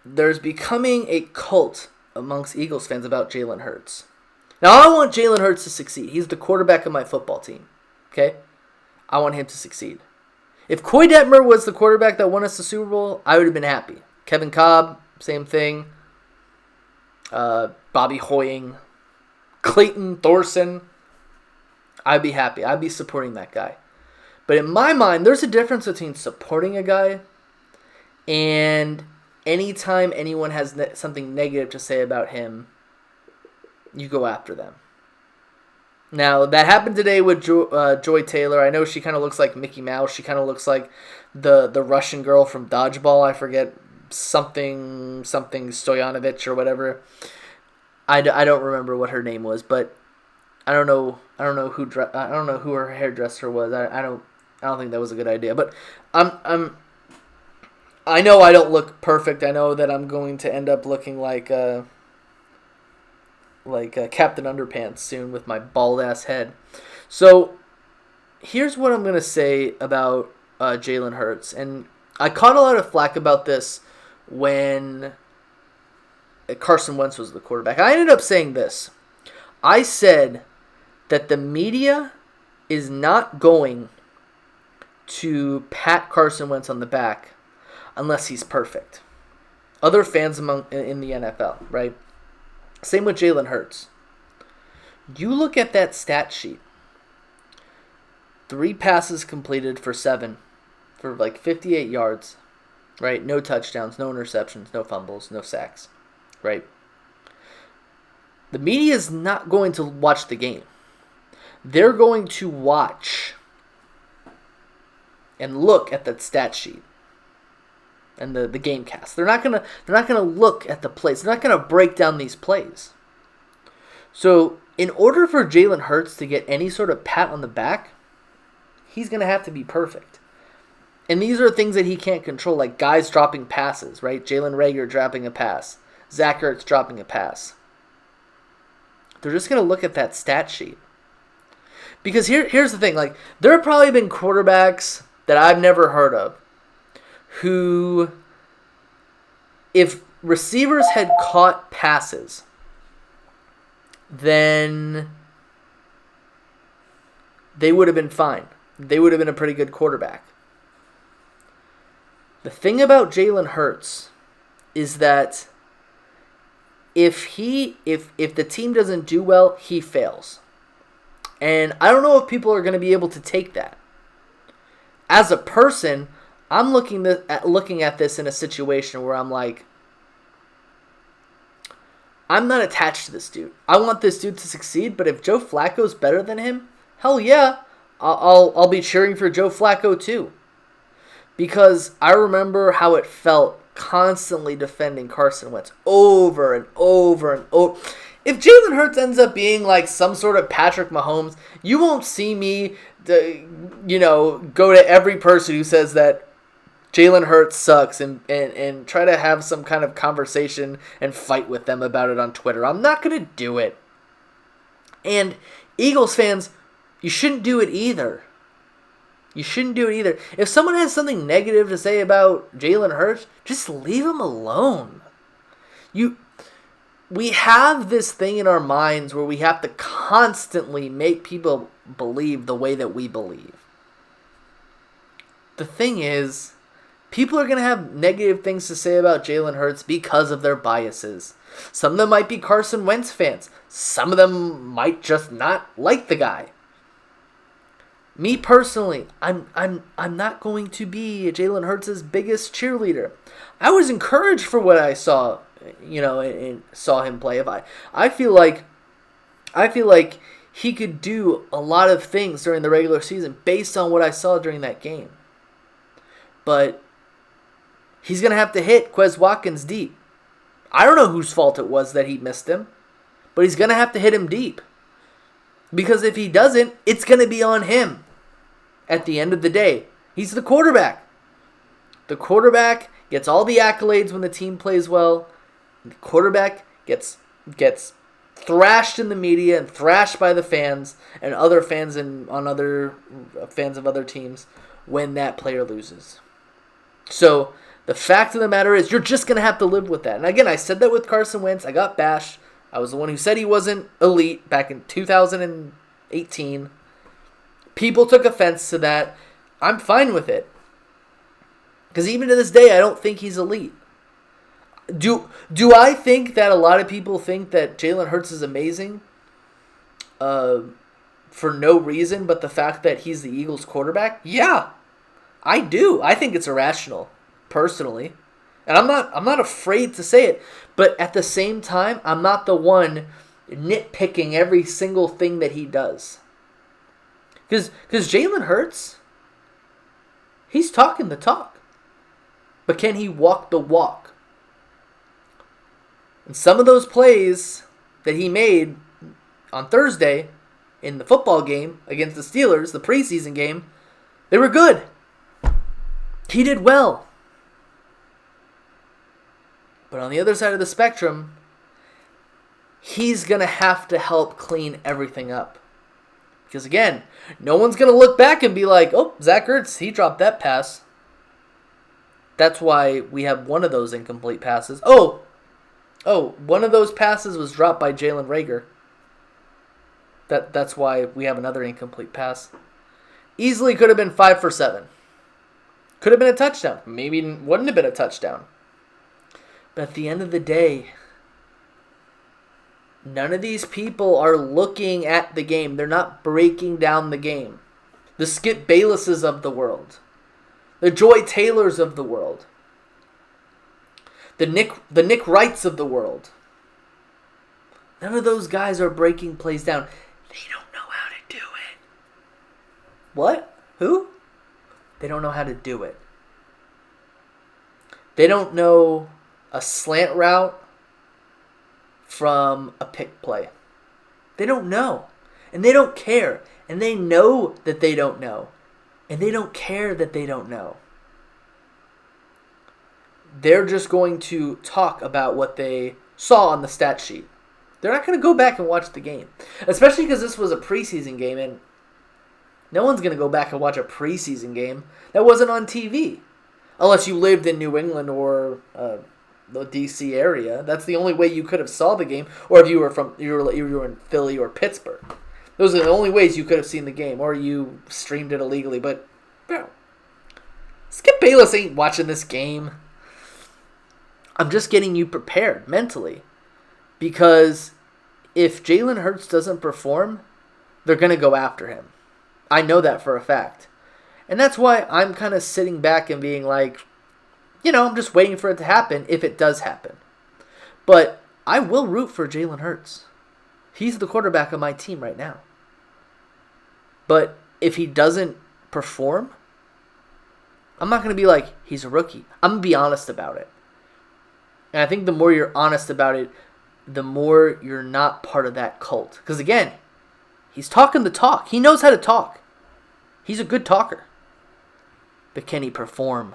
there's becoming a cult amongst Eagles fans about Jalen Hurts. Now, I want Jalen Hurts to succeed. He's the quarterback of my football team. Okay? I want him to succeed. If Coy Detmer was the quarterback that won us the Super Bowl, I would have been happy. Kevin Cobb, same thing. Bobby Hoying, Clayton Thorson, I'd be happy. I'd be supporting that guy. But in my mind, there's a difference between supporting a guy and anytime anyone has something negative to say about him, you go after them. Now, that happened today with Joy Taylor. I know she kind of looks like Mickey Mouse. She kind of looks like the Russian girl from Dodgeball. I forget something Stoyanovich or whatever. I don't remember what her name was, but I don't know who her hairdresser was. I don't think that was a good idea. But I know I don't look perfect. I know that I'm going to end up looking like Captain Underpants soon with my bald ass head. So here's what I'm gonna say about Jalen Hurts, and I caught a lot of flack about this when Carson Wentz was the quarterback. I ended up saying this. I said that the media is not going to pat Carson Wentz on the back unless he's perfect. Other fans in the NFL, right? Same with Jalen Hurts. You look at that stat sheet. 3 passes completed for 7 for like 58 yards, right? No touchdowns, no interceptions, no fumbles, no sacks, right? The media is not going to watch the game. They're going to watch and look at that stat sheet and the game cast. They're not gonna look at the plays. They're not gonna break down these plays. So in order for Jalen Hurts to get any sort of pat on the back, he's gonna have to be perfect. And these are things that he can't control, like guys dropping passes, right? Jalen Reagor dropping a pass, Zach Ertz dropping a pass. They're just gonna look at that stat sheet. Because here's the thing, like there have probably been quarterbacks that I've never heard of who, if receivers had caught passes, then they would have been fine. They would have been a pretty good quarterback. The thing about Jalen Hurts is that if the team doesn't do well, he fails. And I don't know if people are going to be able to take that. As a person, I'm looking at this in a situation where I'm like, I'm not attached to this dude. I want this dude to succeed, but if Joe Flacco's better than him, hell yeah, I'll be cheering for Joe Flacco too. Because I remember how it felt constantly defending Carson Wentz over and over and over. If Jalen Hurts ends up being like some sort of Patrick Mahomes, you won't see me, go to every person who says that Jalen Hurts sucks and try to have some kind of conversation and fight with them about it on Twitter. I'm not going to do it. And Eagles fans, you shouldn't do it either. You shouldn't do it either. If someone has something negative to say about Jalen Hurts, just leave him alone. We have this thing in our minds where we have to constantly make people believe the way that we believe. The thing is, people are going to have negative things to say about Jalen Hurts because of their biases. Some of them might be Carson Wentz fans. Some of them might just not like the guy. Me personally, I'm not going to be Jalen Hurts' biggest cheerleader. I was encouraged for what I saw, and saw him play. I feel like he could do a lot of things during the regular season based on what I saw during that game. But he's going to have to hit Quez Watkins deep. I don't know whose fault it was that he missed him, but he's going to have to hit him deep. Because if he doesn't, it's going to be on him at the end of the day. He's the quarterback. The quarterback gets all the accolades when the team plays well. The quarterback gets thrashed in the media and thrashed by the fans and other fans fans of other teams when that player loses. So The fact of the matter is, you're just going to have to live with that. And again, I said that with Carson Wentz. I got bashed. I was the one who said he wasn't elite back in 2018. People took offense to that. I'm fine with it. Because even to this day, I don't think he's elite. Do I think that a lot of people think that Jalen Hurts is amazing for no reason but the fact that he's the Eagles quarterback? Yeah, I do. I think it's irrational, personally. And I'm not afraid to say it. But at the same time, I'm not the one nitpicking every single thing that he does. Because Jalen Hurts, he's talking the talk. But can he walk the walk? And some of those plays that he made on Thursday in the football game against the Steelers, the preseason game, they were good. He did well. But on the other side of the spectrum, he's going to have to help clean everything up. Because again, no one's going to look back and be like, oh, Zach Ertz, he dropped that pass. That's why we have one of those incomplete passes. Oh, one of those passes was dropped by Jalen Reagor. That's why we have another incomplete pass. Easily could have been 5 for 7. Could have been a touchdown. Maybe wouldn't have been a touchdown. But at the end of the day, none of these people are looking at the game. They're not breaking down the game. The Skip Baylesses of the world. The Joy Taylors of the world. The Nick Wrights of the world. None of those guys are breaking plays down. They don't know how to do it. What? Who? They don't know how to do it. They don't know a slant route from a pick play. They don't know. And they don't care. And they know that they don't know. And they don't care that they don't know. They're just going to talk about what they saw on the stat sheet. They're not going to go back and watch the game. Especially because this was a preseason game, and no one's going to go back and watch a preseason game that wasn't on TV. Unless you lived in New England or the D.C. area. That's the only way you could have saw the game. Or if you were in Philly or Pittsburgh. Those are the only ways you could have seen the game. Or you streamed it illegally. But, bro, Skip Bayless ain't watching this game. I'm just getting you prepared mentally. Because if Jalen Hurts doesn't perform, they're going to go after him. I know that for a fact. And that's why I'm kind of sitting back and being like, I'm just waiting for it to happen if it does happen. But I will root for Jalen Hurts. He's the quarterback of my team right now. But if he doesn't perform, I'm not going to be like, he's a rookie. I'm going to be honest about it. And I think the more you're honest about it, the more you're not part of that cult. Because again, he's talking the talk. He knows how to talk. He's a good talker. But can he perform?